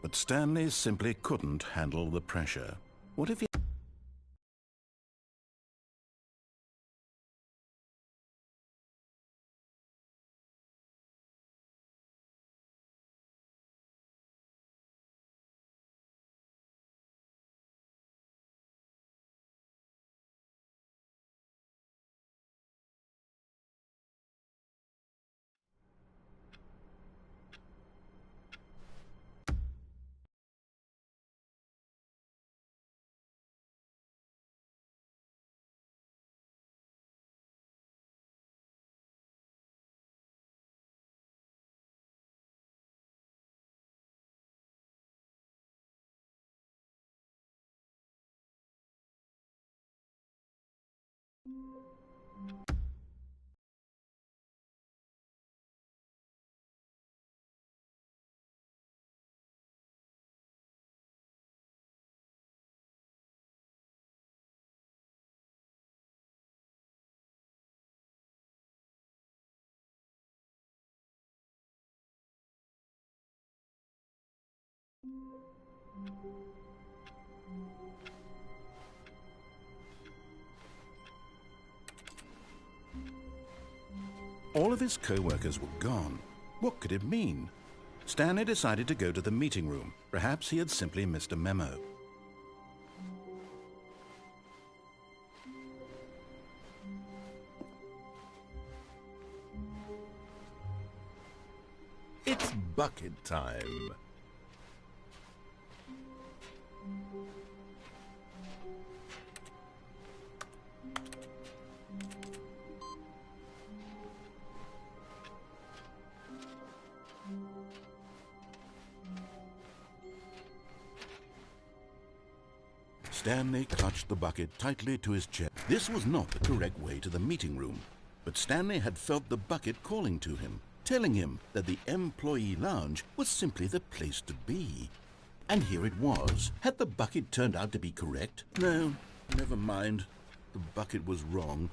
But Stanley simply couldn't handle the pressure. What if he... All of his co-workers were gone. What could it mean? Stanley decided to go to the meeting room. Perhaps he had simply missed a memo. It's bucket time. Stanley clutched the bucket tightly to his chest. This was not the correct way to the meeting room, but Stanley had felt the bucket calling to him, telling him that the employee lounge was simply the place to be. And here it was. Had the bucket turned out to be correct? No, never mind. The bucket was wrong.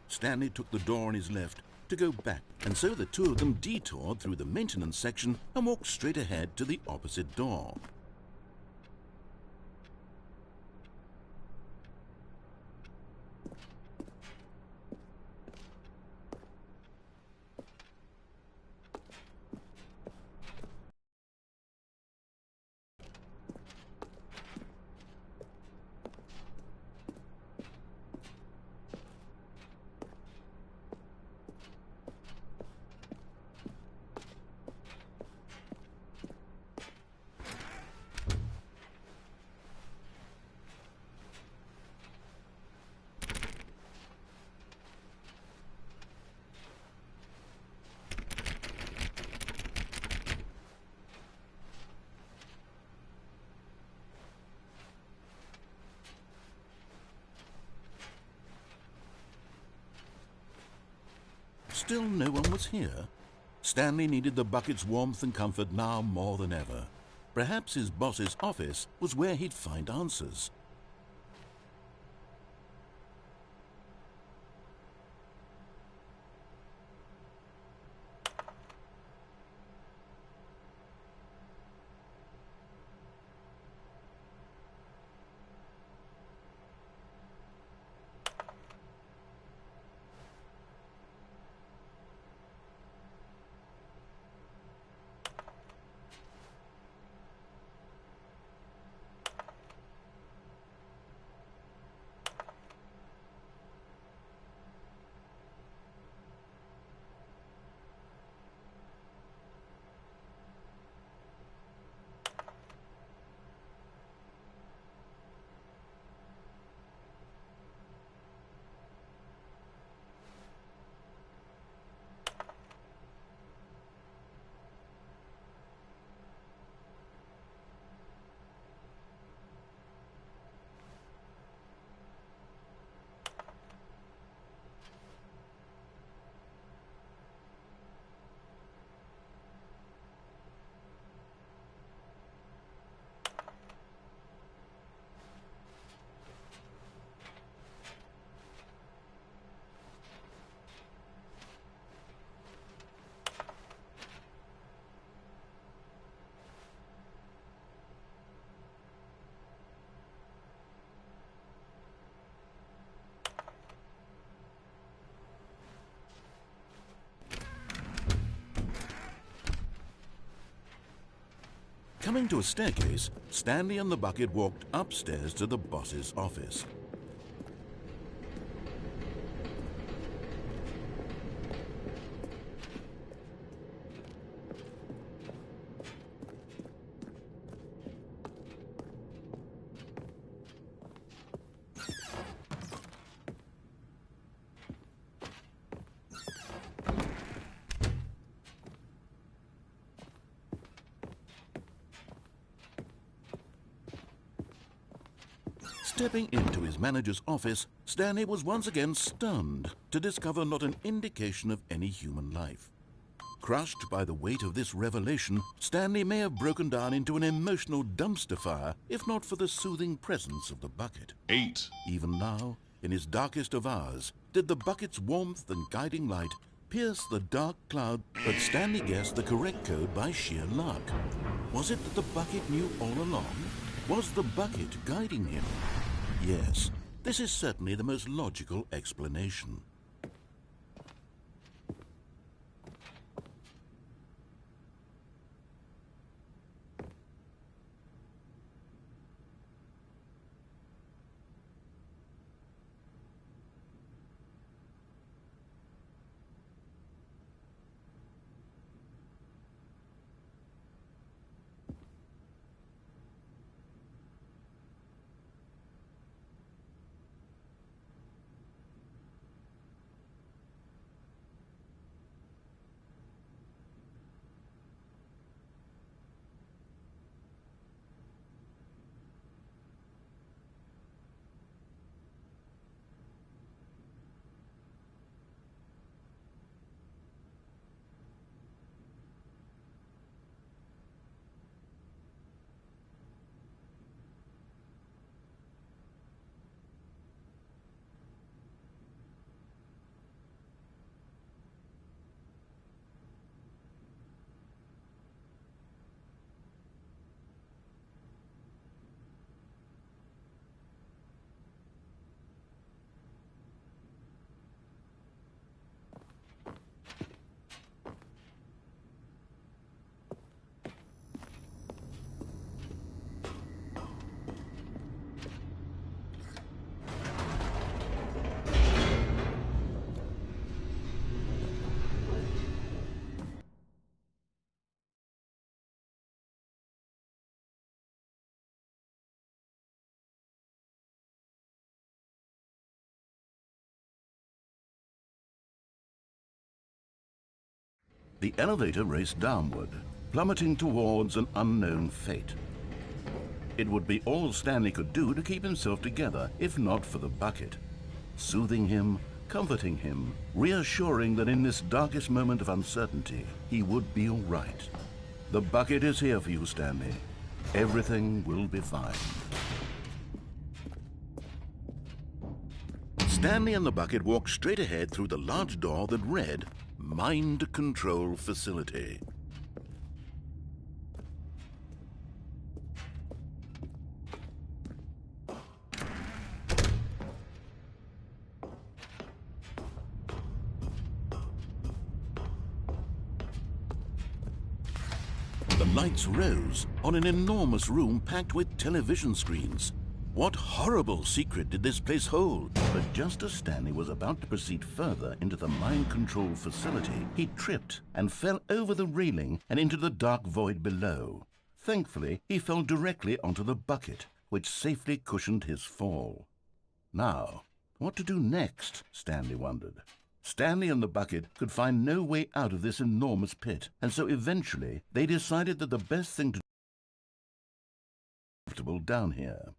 Stanley took the door on his left to go back, and so the two of them detoured through the maintenance section and walked straight ahead to the opposite door. Still no one was here. Stanley needed the bucket's warmth and comfort now more than ever. Perhaps his boss's office was where he'd find answers. Coming to a staircase, Stanley and the bucket walked upstairs to the boss's office. Stepping into his manager's office, Stanley was once again stunned to discover not an indication of any human life. Crushed by the weight of this revelation, Stanley may have broken down into an emotional dumpster fire if not for the soothing presence of the bucket. 8. Even now, in his darkest of hours, did the bucket's warmth and guiding light pierce the dark cloud, but Stanley guessed the correct code by sheer luck. Was it that the bucket knew all along? Was the bucket guiding him? Yes, this is certainly the most logical explanation. The elevator raced downward, plummeting towards an unknown fate. It would be all Stanley could do to keep himself together, if not for the bucket. Soothing him, comforting him, reassuring that in this darkest moment of uncertainty, he would be all right. The bucket is here for you, Stanley. Everything will be fine. Stanley and the bucket walked straight ahead through the large door that read, Mind Control Facility. The lights rose on an enormous room packed with television screens. What horrible secret did this place hold? But just as Stanley was about to proceed further into the mind control facility, he tripped and fell over the railing and into the dark void below. Thankfully, he fell directly onto the bucket, which safely cushioned his fall. Now, what to do next? Stanley wondered. Stanley and the bucket could find no way out of this enormous pit, and so eventually they decided that the best thing to do was comfortable down here.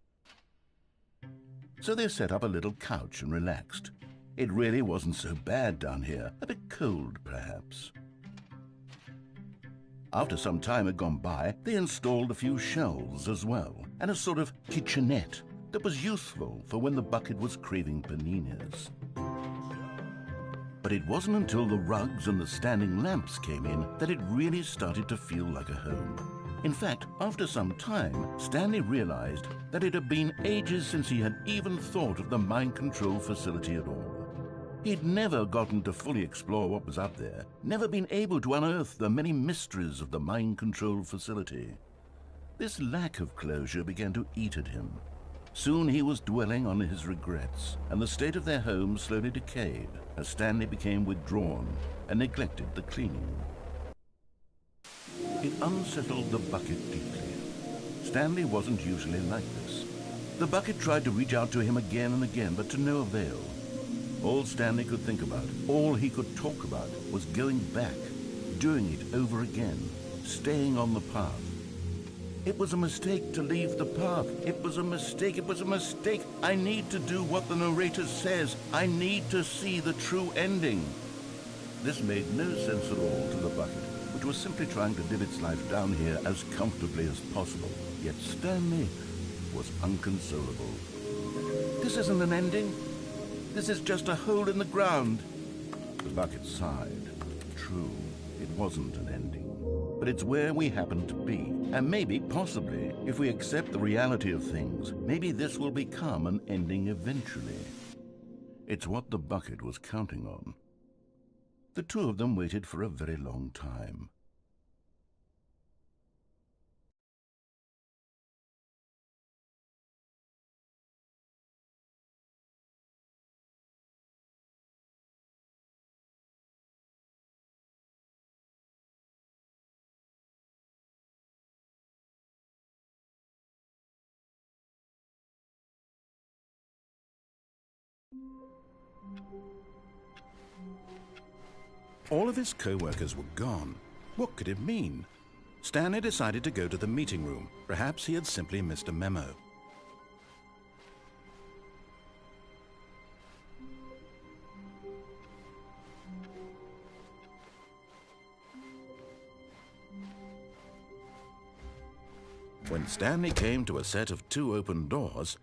So they set up a little couch and relaxed. It really wasn't so bad down here, a bit cold perhaps. After some time had gone by, they installed a few shelves as well, and a sort of kitchenette that was useful for when the bucket was craving paninis. But it wasn't until the rugs and the standing lamps came in that it really started to feel like a home. In fact, after some time, Stanley realized that it had been ages since he had even thought of the mind control facility at all. He'd never gotten to fully explore what was up there, never been able to unearth the many mysteries of the mind control facility. This lack of closure began to eat at him. Soon he was dwelling on his regrets, and the state of their home slowly decayed as Stanley became withdrawn and neglected the cleaning. It unsettled the bucket deeply. Stanley wasn't usually like this. The bucket tried to reach out to him again and again, but to no avail. All Stanley could think about, all he could talk about, was going back, doing it over again, staying on the path. It was a mistake to leave the path. It was a mistake. It was a mistake. I need to do what the narrator says. I need to see the true ending. This made no sense at all to the bucket, which was simply trying to live its life down here as comfortably as possible. Yet Stanley was unconsolable. This isn't an ending. This is just a hole in the ground. The bucket sighed. True, it wasn't an ending. But it's where we happen to be. And maybe, possibly, if we accept the reality of things, maybe this will become an ending eventually. It's what the bucket was counting on. The two of them waited for a very long time. All of his co-workers were gone. What could it mean? Stanley decided to go to the meeting room. Perhaps he had simply missed a memo. When Stanley came to a set of 2 open doors,